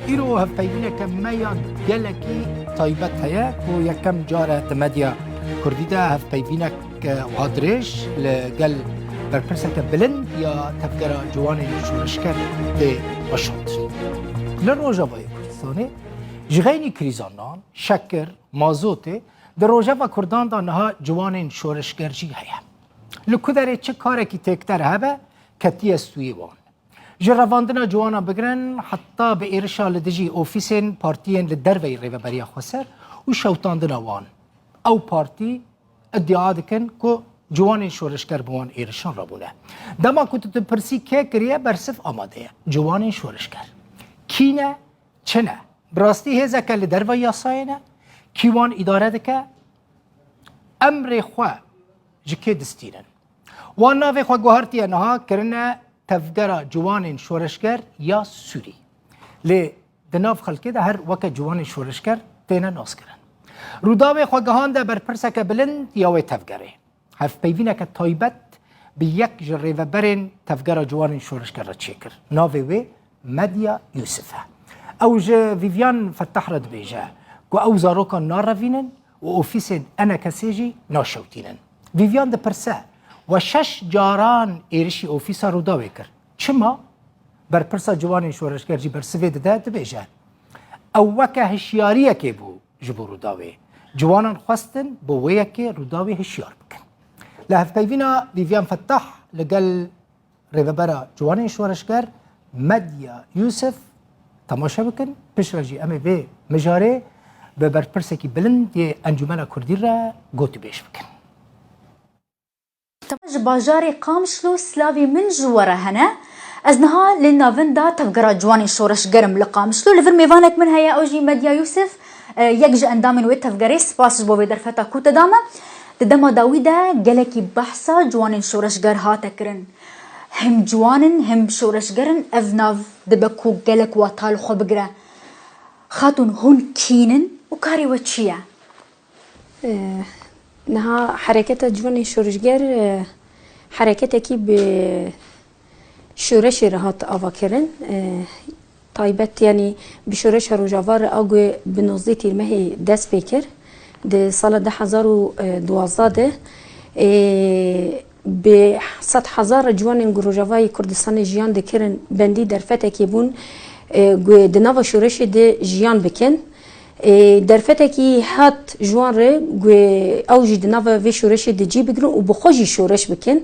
إيرو هفايبينك مايا جالكي طيبت هيا كو يكم جارة تماديا كرديدا هفايبينك وهدريش لقل بربرسك بلند يا تفكر جواني شورشكر دي بشوت لروجا باي كردستاني جغيني كريزانان شكر مازوتي در روجا كردان دا نها جواني شورشكر جي هيا لكوداري چه كاركي تكتر هبا كتي استويوان جرواندنا جوانا بگرن حتی به ایرشا لدجی اوفیسین پارتیین لدروی ریوبریا خسر و شوتاندنا وان او پارتی ادعا دکن که جوان شورشگر بوان ایرشان را بونه دما کتو تپرسی که کریه برصف آماده جوان شورشگر کینه چنه براستی هزا که لدروی یاساینه کیوان اداره دکه امر خواه جکه دستیرن وان ناوی خواه گوهرتی انها کرنه تفجر جوان شورشگر یا سوری لی دناف خلکی ده هر وقت جوان شورشگر تینا ناس کرن روداوی خواگهان ده بر پرسک بلند یاوی تفجره هف پیوینه که تایبت به یک جره و برین تفجر جوان شورشگر را چیکر ناوی وی مدیا یوسفه او جه ویویان فتح رد بیجه که او زاروکا ناروینن و اوفیسین انا کسیجی ناشوتینن ویویان ده پرسه و 6 جاران ایرشی اوفیسا رو داوی کرد چما بر پرسا جوان شورشگر جی بر سوید ده بیجه او وکه هشیاریه که بو جبو رو داوی جوانان خواستن بو ویه که رو داوی هشیار بکن لحف پیوینا ویویان فتح لگل ریوبرا جوان شورشگر مدیا یوسف تماشا بکن پیش راجی امی وی مجاره به بر پرسا کی بلند یه انجمن کردی را گوتو بیش بکن باجاري قامشلو سلاوي من جواره هنا ازنها للنافندا تفقرا جواني شورش قرم لقامشلو لفر ميفانك من هيا اوجي مديا يوسف يكجي اندامن ويت تفقري سباس بوبي درفتا كوتا داما تدما داويدا قالكي بحثا جواني شورش قر هاتكرن هم جوانن هم شورش قرن افناف دبكو قالك واتالو خو بقرا خاتون هون كينن وكاري وچيا نها حركة جواني شورشگر حركتكي بشورش رهات آواكرن طيبت يعني بشورش روجاوار أقوى بنوزيتي المهي دس بيكر ده سال 2012 ب 100,000 جوان روجاوای کردستان جیان دکرن بندی در فتکی بون دنوا شورش ده جیان بکن در فتکی هات جوان ره اوجی دنوا و شورش ده جی بگرن و بخوجی شورش بکن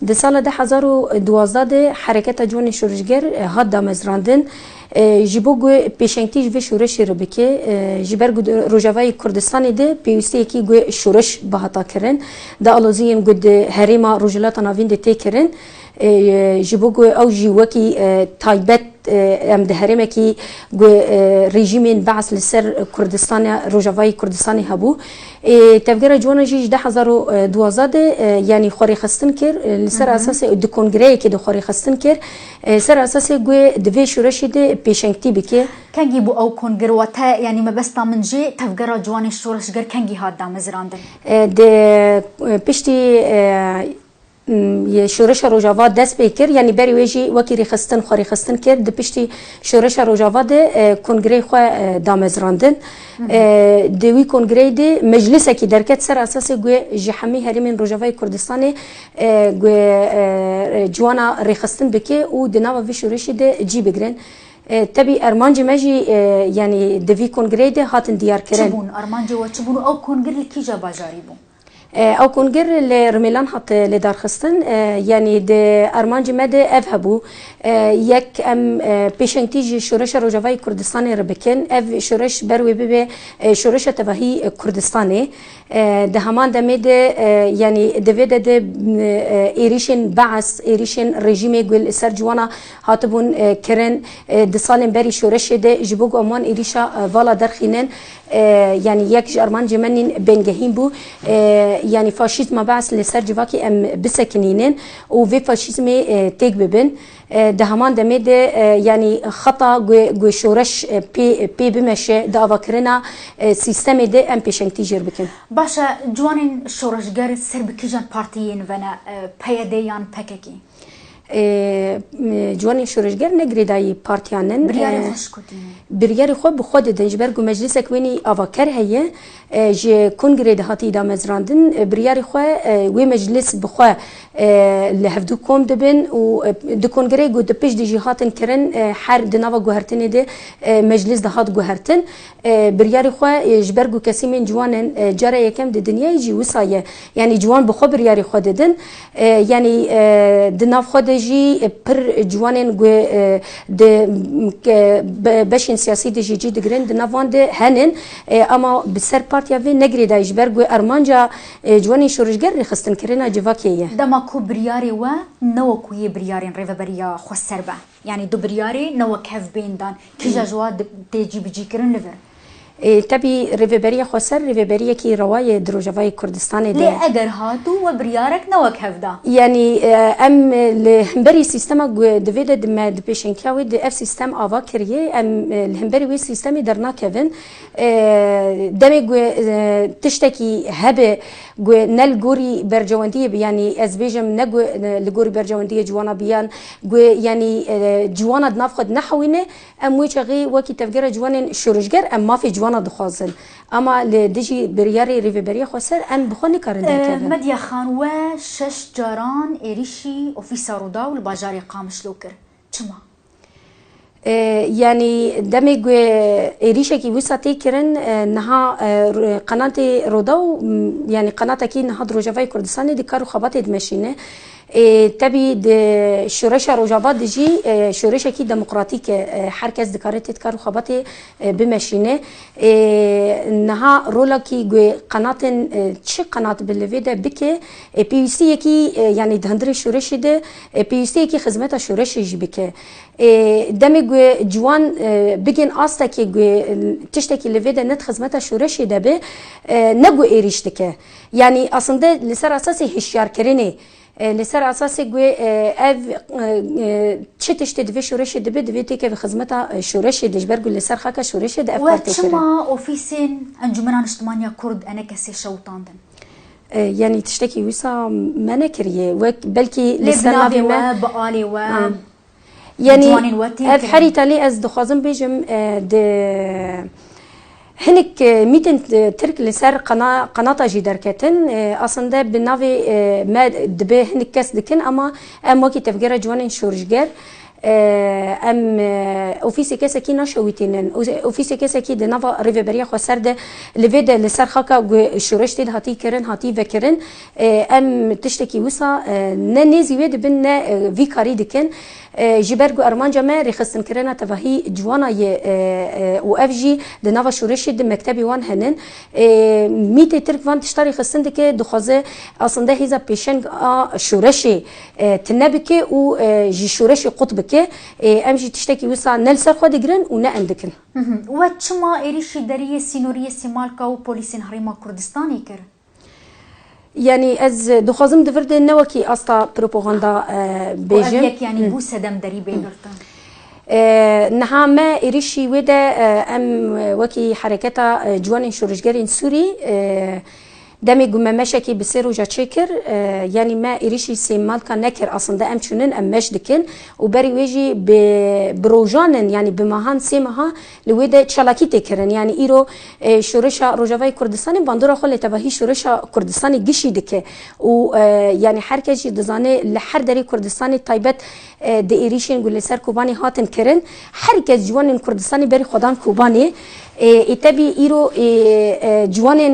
ده سال 2012 حرکت جوان شورشگر هات دامزراندن جیبو پیشنگتیج و شورش رو بکه جبر روجاوای کردستانی ده پیوسته کی گو شورش بهتا کرن ده آلوزیم گود هریما روجلات ناوین ده تی کرن جیبو او جی وکی تایبت ام ده هرمه کی رژیم بعث لسر کردستان روجاوای کردستانی هبو تفکر جوان جیج 2012 یعنی خوری خستن کر لسر اساس د کنگره کی د خوری خستن کر سر اساس گو دوی شورش ده پیشنگتی بکه کنگی بو او کنگر وتا یعنی ما بس من جی تفکر جوان شورشگر کنگی هات دامزراندن ده پشتی یه شورش روجاوا دست بیکر یعنی بری ویجی وکی ریخستن خوری خستن کرد دپشتی شورش روجاوا ده کنگره خو دامزراندن دوی کنگره ده مجلس کی درکت سر اساس گو جحمی هریمن روجاوای کردستان گو جوانا ریخستن بکه او دنا و شورش ده جی بگرن تبي ارمانجي ماجي يعني دفي كونغري ده هاتن ديار كرن تبون ارمانجي وتبون او كونغري كيجا باجاري بون او کنگر لرملان حت لدار خستن یعنی ده ارمانج مده افهبو یک ام پیشنگتیج شورش روجاوای کردستان را بکن اف شورش بروی به شورش تباهی کردستانه ده همان دمده یعنی دویده ده ایریشن بعث ایریشن رژیم گل سرجوانا هاتبون کرن ده سالن بری شورش ده جبوگ امان ایریشا والا درخینن يعني يك أرمان جمانين بنجهين بو يعني فاشيزم بعث لسر جواكي أم بسكنينين وفي فاشيزم تيك ببن ده همان دمه يعني خطا جو شورش بي بمشه ده أفكرنا سيستم ده أم بيشنتي جر بكن باشا جوانين شورش جار سر بكجان بارتيين ونا بيديان بككي جوانی شورشگر نگری دایی پارتیانن بریاری خوش کتینه بریاری خو بخود دنج برگو مجلس کوینی آواکر هیه جه کنگره دهاتی دا مزراندن بریاری خو وی مجلس بخو لهفدو کوم دبن و دو کنگره گو دپیش دی جهاتن کرن هر دناوا گوهرتنی ده مجلس دهات گوهرتن بریاری خو جبرگو کسی من جوانن جاره یکم د دنیای جی وسایه یعنی جوان بخو بریاری خو ددن یعنی دناف خو دجی پر جوانن گو د بشین سیاسی دجی جی دگرن دناوان ده هنن اما بسر پارتیا و نگری دایش برگو ارمانجا جوانی شورشگر رخصتن کرنا جواکیه دما کو بریاری و نو کوی بریارین ریوبریا خو سربه یعنی دو بریاری نو کف بیندان کجا جوا تجی بجی کرن لور تبي ريفيبريا خسر ريفيبريا كي رواية دروجافاي كردستان ليه أجر هاتو وبريارك نوك هفدا يعني ام الهمبري سيستما دفيدا دما دبيشن كاوي دي اف سيستم افا كريه ام الهمبري وي سيستمي درنا كيفن دمي تشتكي هبه نل جوري برجوانديه يعني ازبيجم نجو لجوري برجوانديه جوانا بيان يعني جوانا دنافخد نحوينه ام ويشغي وكي تفجر جوان شورشجر ام ما في جوانا دخازن اما لدجي برياري ريفيبريا خسر ام بخوني كارن كيفن مديا خان و شش جاران اريشي اوفيسارو داول باجاري قامش لوكر چما يعني دمج إيريشة كي وساتي كرن نها قناة روداو يعني قناة كي نها دروجافاي كردستان دي كارو خبات دمشينه تبي د شورشة روجافات دجي شورشة كي ديمقراطيك حركز دكارت تكارو خبات بمشينه نها رولا كي قناة تش قناة بالفيدا بك بي سي كي يعني دهندري شورشة ده بي سي كي خدمتها شورشة جبك دمج جوان بيجن آستا كي تشتكي لفيدا نت خدمتها شورشة ده به نجو إيريشتك يعني أصلا لسر أساسي هشيار كريني لسر أساسي جو أف تشتشت دفي شورشة دبي دفي تيك في خدمتها شورشة دجبرجو لسر خاكا شورشة ده أفكار وشما أوفيسين أنجمنان اجتماعية كرد أنا كسي شوطاندن يعني تشتكي ويسا ما نكريه بلكي لسر نافي و بقالي و يعني أفحري تالي أز دخازم بيجم د هنك ميتن ترك لسر قناة جدار كتن أصلا ده بالنافي ما دبه هنك كاس دكن أما أم وكي تفجر جوانين شورجر ام اوفيسي كاسا كي نشويتين اوفيسي كاسا كي دنافا ريفيبريا خسر ده لفيدا لسر خاكا شورشت هاتي كرن هاتي فكرن ام تشتكي وسا ننزي ويد بن فيكاري دكن جبرجو ارمانجا ما رخصن كرنا تفاهي جوانا وافجي دنافا شورشت مكتبي وان هنن ميت ترك وان تشتري خصن دك دخازه اصلا ده هيزا بيشن شورشي تنبكي و جي شورشي قطبك امشي تشتكي وسا نلسر خود جرن ونا عندكن وچما ايريشي دريه سينوريه سيمالكا و بوليسين هريما كردستاني كر يعني از دخازم دفرد نوكي استا بروباغندا بيجم يعني بو سدم دري بينرتن نها ما ايريشي ودا ام وكي حركتا جوان شورجرين سوري دمي قم مشاكي بسيرو جا تشكر يعني ما إيريشي سيمال كان نكر أصلا ده أمشونن أم مش دكن وبري ويجي بروجانن يعني بمهان سيمها لويدا تشالاكي تكرن يعني إيرو شورشة روجافاي كردستاني باندورا خل تباهي شورشة كردستاني جشي دكه ويعني حركة جي دزانة لحر داري كردستاني طيبت ده إيريشين قول لسر كوباني هاتن كرن حركة جوان كردستاني بري خدان كوباني اتبي ايرو جوانن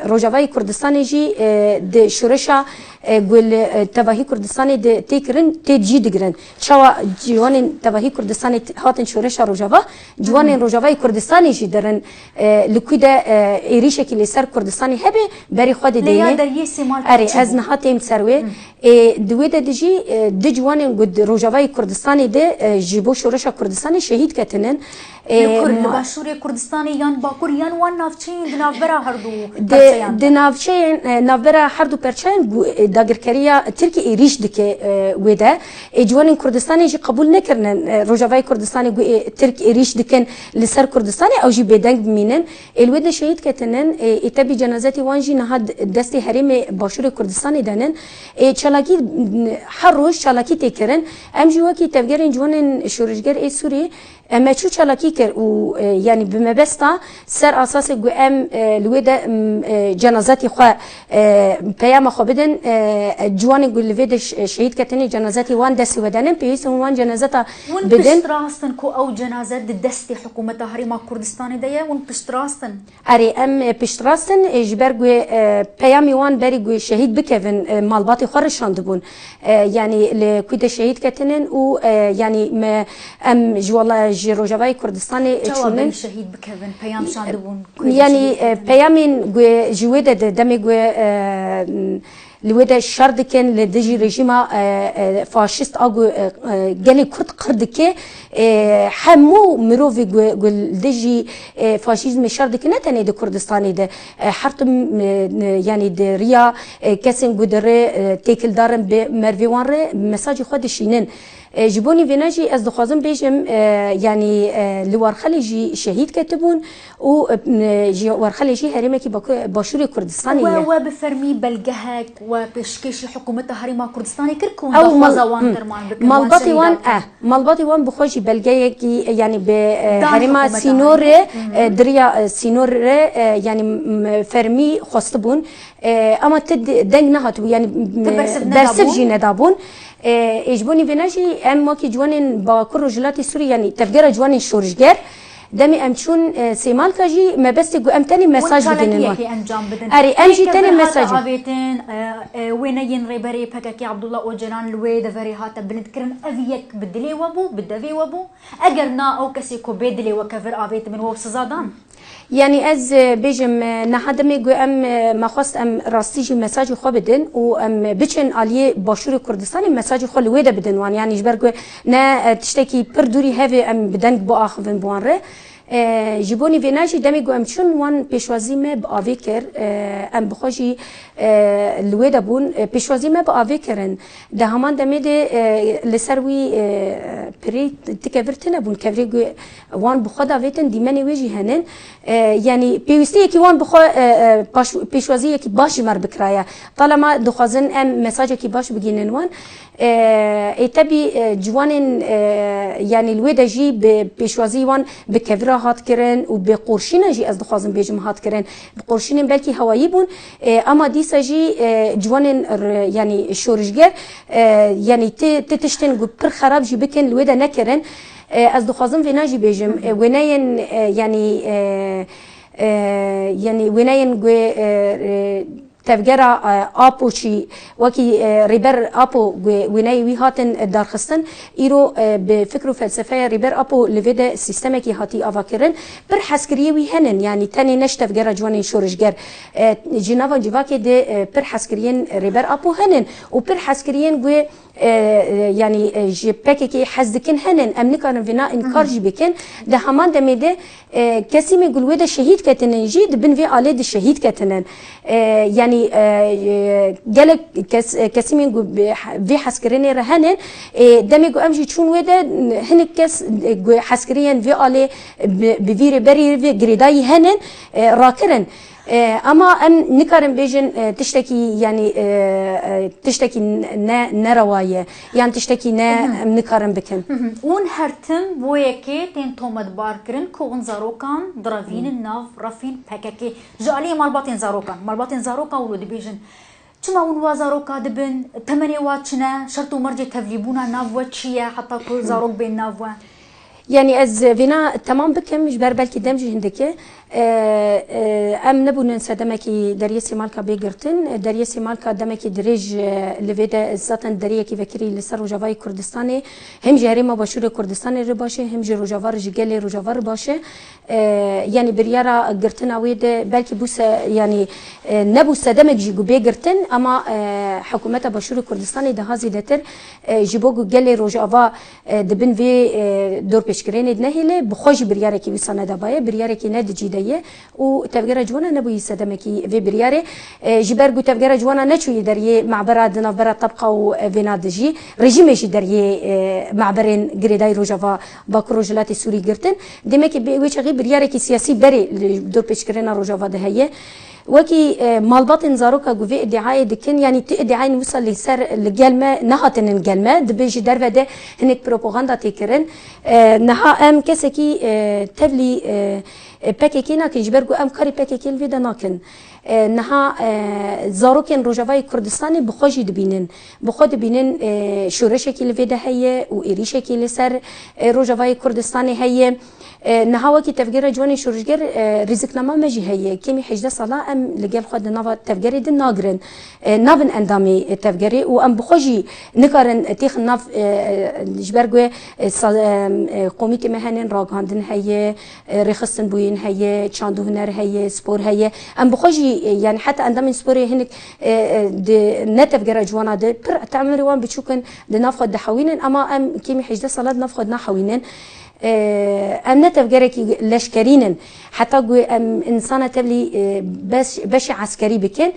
روجافاي كردستاني جي د شورشا قول تباهي كردستاني د تيكرن تجي دغرن شوا جوانن تباهي كردستاني هاتن شورشا روجافا جوانن روجافاي كردستاني جي درن لكودا ايريشه كي لسر كردستاني هبه بري خود دينه اري از نهاتم سروي دويدا دجي د جوانن قد روجافاي كردستاني د جيبو شورشا كردستاني شهيد كتنن لكرد باشوری کردستانی یان باکور یان وان نافچین دنابرا هردو دنافچین نابرا هردو پرچین داگرکریا ترکی ایریش دکه وده جوان کردستانی جی قبول نکردن روجاوای کردستانی ترک ایریش دکن لسر کردستانی او جی بدنگ بمینن الوده شهید کتنن اتبی جنازتی وانجی نهاد دستی حریم باشور کردستانی دانن چالاکی هر روز چالاکی تکرن ام جوا کی تفگرین جوان شورشگر ای سوری اما چو چالاکی کر و یعنی بمبستا سر اساس گو ام لوده جنازتی خو پیام خو بدن جوان گو لوده شهید کتنی جنازتی وان دست ودانن پیس وان جنازتا بدن راستن کو او جنازت دستی حکومت حریم کردستان دیه ون پشت راستن اری ام پشت راستن اجبر گو پیامی وان بری گو شهید بکن مالباتی خورشان دبون یعنی لکوید شهید کتنن و یعنی ام جوالا روجاوای کردستانی چونن شهید بکن پیام شان دبون یعنی پیامین گو جوید دمی گو لوده شرد کن لدجی رژیم فاشیست آگو گلی کرد کرد که همو مروی گل دجی فاشیزم شرد که نه تنی د کردستانی ده حرتم یعنی د ریا کسین گودره تکل دارن به مرویوان ره مساج خود شینن جبونی ویناجی از دخوازم بیشم یعنی لورخلیجی شهید کتبون و ورخلیجی هریمه کی باشور کردستانی و بفرمی بلگهک و بشکش حکومت حریم کردستانی کرکون دخوازوان درمان بکن مالباتی وان بخوشی بلگه کی یعنی به هریم سینور دریا سینور یعنی فرمی خواستبون اما تد دنگ نهاتو یعنی برسف جی ندابون اجبونی بناجی ام ما کی جوانن با کر رجلاتی سوری یعنی تفجر جوان شورشگر دمی ام چون سیمال کاجی ما بس گو ام تاني مساج بدين اري امجي تاني مساج عبيتين وين ينربري بكاكي عبد الله اوجران لوي دفري هات بلد كرن افيك بدلي وابو بدفي وابو اجرنا او كسيكو بدلي وكفر عبيت من وبس زادان يعني از بيجم نهادمي گو ام مخواست ام راستيجي مساج خو بدن و ام بچن علي باشور كردستان مساج خو لويده بدن وان يعني جبرگو نا تشتكي پر دوری هفي ام بدن بو اخوین بوانره جبونی ویناجی دمی گو ام چون وان پیشوازی ما با آوی کر ام بخوشی لویده بون پیشوازی ما با آوی کرن ده همان دمی ده لسروی پری تکورتنه بون کوری گو وان بخود آویتن دیمنی ویجی هنن یعنی پیوستی یکی وان بخو پیشوازی یکی باشی مر بکرایا طالما دخوازن ام مساج یکی باش بگینن وان ایتابی جوانن یعنی لویده جی پیشوازی وان بکورا هات کرن و به قرشین جی از دخوازم بیجم هات کرن قرشین بلکی هوایی بون اما دیسا جی جوانن یعنی شورشگر یعنی تشتن گو پر خراب جی بکن لویده نکرن از دخوازم ویناجی بیجم ویناین یعنی ویناین گو تفجرا آپو چی وکی ریبر آپو وینای وی هاتن دارخستن ایرو به فکر و فلسفه ریبر آپو لوید سیستمی که هاتی آواکرن بر حسکریه وی هنن یعنی تنی نش تفجرا جوانی شورشگر جناوا جواکی ده پر حسکریین ریبر آپو هنن و پر حسکریین گوی يعني جبكي حزدكن هنن امنكان فينا انكار جبكن ده همان دميده كسي من يقول ودا شهيد كتنن جيد بن في عليه الشهيد كتنن يعني قالك كسي من يقول في حسكرين رهنن دمي امجي تشون ودا هن كس حسكرين في عليه بفير بري في جريداي هنن راكرن اما ام نكارن بيجن تشتكي يعني تشتكي نروايه يعني تشتكي نكارن بكن اون هرتم بويكي تين تومد باركرن كون زاروكان درافين الناف رافين بككي جالي مالباتين زاروكا ولود بيجن چما اون وزاروكا دبن تمني واتشنا شرطو مرجي تفليبونا ناف واتشيه حتى كل زاروك بين ناف يعني از فينا تمام بكم مش بربلكي دمجي هندكي ام نبون ننسى دمكي دريسي مالكا بيجرتن دريسي مالكا دمكي دريج لفيدا زاتن دريكي فكري لسر رجاوای كردستاني هم جاري ما باشور كردستاني رو باشه هم جو رجاوار جيگل رجاوار باشه يعني بريارا جرتن اويد بلكي بوس يعني نبو سدمك جيگو بيجرتن اما حكومت باشور كردستاني ده هازي دتر جيبوگو گل رجاوا دبن في دور پیشکرین نهیله بخوش بریاره کی وسانه دبایه بریاره کی ند جیدایه و تفجر جوانا نبوی صدمه کی و بریاره جبر گو تفجر جوانا نچوی دریه معبر دنابر طبقه و ونادجی رژیمش دریه معبرین گریدای روجاوا با کروجلات سوری گرتن دمه کی به وجه بریاره کی سیاسی بری دور پیشکرین روجاوا دهیه وكي مالبات انزاروكا جوفي ادعاء دكن يعني ادعاء نوصل لسر الجلمة نهاتن الجلمة دبيج درفة ده هنك بروباغندا تكرن نها ام كسكي تبلي باكيكينا كيجبرجو ام كاري باكيكي الفيدا ناكن نها زاروكن روجافاي كردستاني بخوجي دبينن بخود دبينن شورشكي الفيدا هي وإيريشكي لسر روجافاي كردستاني هي نها وكي تفجير جواني شورجر رزقنامه مجي هي كمي حجده صلاة ام لقال خد نوا تفجير دين ناقرن نابن اندامي تفجيري وام بخوجي نكارن تيخ ناف جبرجو قوميتي مهنن راغاندن هي رخصن بوين هي تشاندو هنر هي سبور هي ام بخوجي يعني حتى اندامي سبوري هنك نتفجير جوانا ده تعمل وان بتشوكن دناف خد حوينن اما ام كمي حجده صلاة ناف خد حوينن ام نتفجرك لشكرينا حتى جو ام انسانه تبلي باش عسكري بكن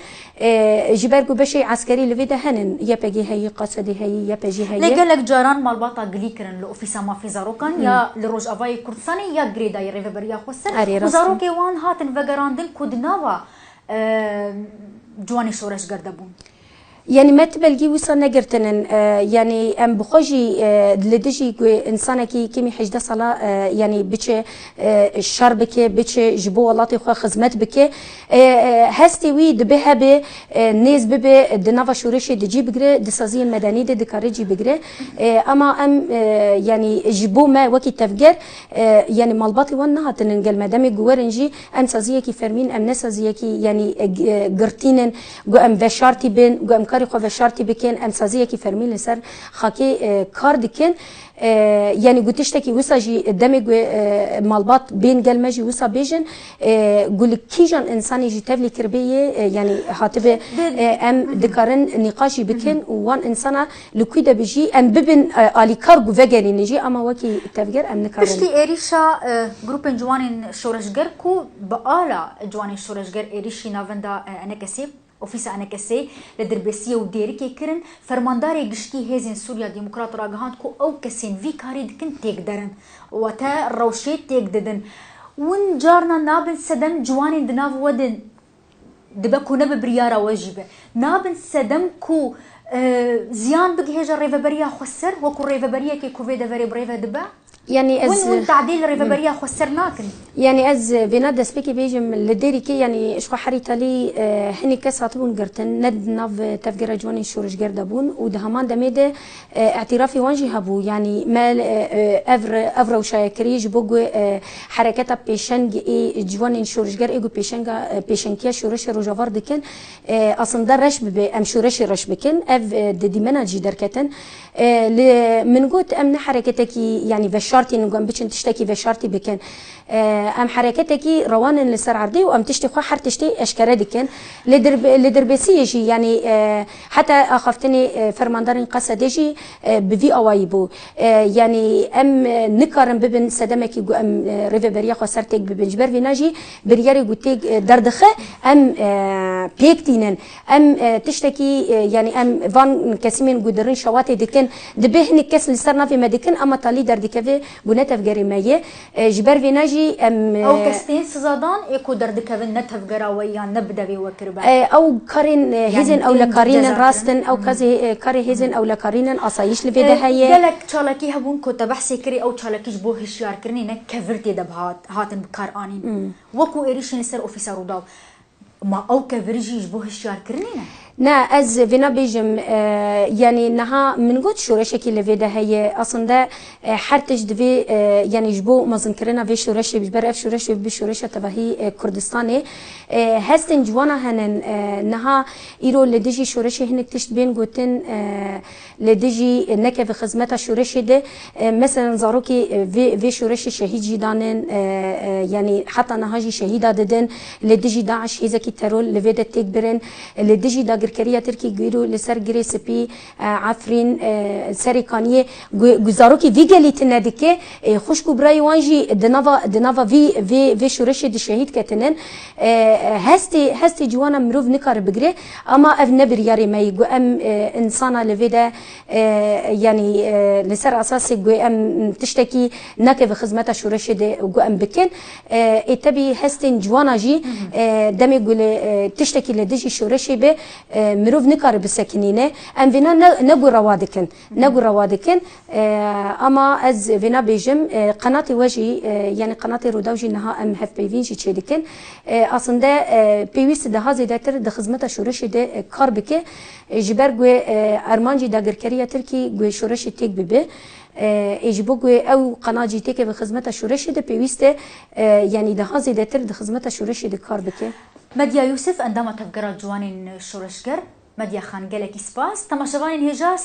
جبرجو باش عسكري لفيدا هنن يا بيجي هي قصدي هي يا بيجي هي لقالك جاران مالباطا جليكرن لأوفيسا ما في زاروكان يا لروج افاي كردستاني يا جريدا يا ريفبر يا خوسن وزاروكي وان هاتن فجراندن كودناوا جواني شورش قردبون يعني ما تبلغي وصل نجرتن يعني ام بخوجي لدجي انسانه كي كيمي حجده صلاه يعني بتش الشر بك بتش جبو والله خو خدمت بك هستي وي دبها ب نيز بب دنافا شورشي دجي بغري دسازي المدني دي كارجي بغري اما ام يعني جبو ما وكي تفجر يعني مالباطي ونها تنقل مدام جوارنجي ام سازيه كي فرمين ام نسازيه كي يعني قرتينن جو ام بشارتي بين جو ام كاري خو بشارتي بكن ام سازيه كي فرمين لسر خاكي كارد كن يعني قلتشتكي وساجي دمج مالبات بين قلمجي وسا بيجن قول كيجان انساني جي تبلي كربيه يعني هاتبه ام دكارن نقاشي بكن وان انسانا لكيدا بيجي ام ببن الي كارغو فيجري نجي اما وكي تفجر ام نكارن بشتي اريشا جروبن جوانين شورشجر كو بقالا جوانين شورشجر اريشي نافندا انا كسيب اوفيسا انا كسي لدربسيه وديركي كرن فرمانداري قشتي هيزن سوريا ديمقراط راغهاند كو او كسين في كاري دكن تيك درن وتا روشيت تيك ددن ون جارنا نابن سدم جوانين دناف ودن دبكو نب بريارا واجبه نابن سدم كو زيان بقهجه ريفبريا خسر وكو ريفبريا كي كوفيدا فري بريفا دبا يعني از وين تعديل ريفبريا خسرناكن يعني از بناد سبيكي بيجم لديريكي يعني شخو حريتا لي هني كساتون قرتن ند ناف تفجر جواني شورش قردبون ودهمان دميده اعترافي وانجي هبو يعني مال افر وشاكري جبوغو حركتا بيشنج اي جواني شورش قر ايغو بيشنجا بيشنكيا شورش روجافار دكن اصلا در رش ام شورش رش بكن اف ديمنا جي دركتن من قلت امن حركتك يعني بشارتي نقوم بيش تشتكي بشارتي بكن ام حركتك روان لسر عرضي وام تشتي خو حر تشتي اشكره دكن لدربسيجي يعني حتى اخفتني فرماندارين قصدجي بفي اوايبو يعني ام نكرم ببن سدمك ام ريفبريا خسرتك ببن جبر فيناجي برياري قلتك دردخه ام بيكتينن ام تشتكي يعني ام فان كسمين قدرين شواتي دكن دبهن كس لسرنا في مدكن اما تالي دردكه بنت افجري مايه جبر فيناجي ام او كستين سزادان ايكو دردكه نتفجرا ويا نبدا بوكربا او كارين هيزن او لكارين راستن او كازي كاري هيزن او لكارين اصايش لفيدا هي قالك تشالكي هبون كنت بحسي كري او تشالكيش بو هشيار كرني نك كفرتي دبهات هاتن بكار انين وكو ايريشن سر اوفيسر وداو ما او كفرجيش بو هشيار كرني نا از فينا بيجم يعني نها من قد شورشك اللي فيدا هي اصلا ده حرتش دفي يعني جبو مزنكرنا في شورش بجبر اف شورش بشورش تبعي كردستاني هستن جوانا هنن نها ايرو لدجي شورش هنك تشت بين قوتن لدجي نكا في خدمتها شورش ده مثلا زاروكي في شورش شهيد جدانن يعني حتى نهاجي شهيده ددن لدجي داعش هيزكي ترول لفيدا تكبرن لدجي دا گرکریه ترکی گیرو لسر گری سپی عفرین سریکانیه گزاروکی وی گلیت ندیکه خوش کو برای وانجی دناوا وی شورش دی شهید کتنن هستی جوانا مروف نکار بگره اما اف نبر یاری می گو ام انسانا لویده یعنی لسر اساسی گو ام تشتکی نکه و خدمت شورش دی گو ام بکن اتبی هستین جوانا جی دمی گل تشتکی لدیجی شورشی به مروف نکار بسکنینه ام وینا نگو روادکن اما از وینا بیجم قناه وجی یعنی قناه روداوجی نها ام هف پیوینجی چه دکن aslında پیوست ده هزیدتر ده خدمت شورش ده کار بکه جبر گو ارمانجی داگرکریه ترکی گو شورش تک ببه اجبو گو او قناجی تک به خدمت شورش ده پیوست یعنی ده هزیدتر ده خدمت شورش ده کار بکه مدیا یوسف اندام تفکر جوانین شورشگر مدیا خان گلکی سپاس تماشاوان هجاس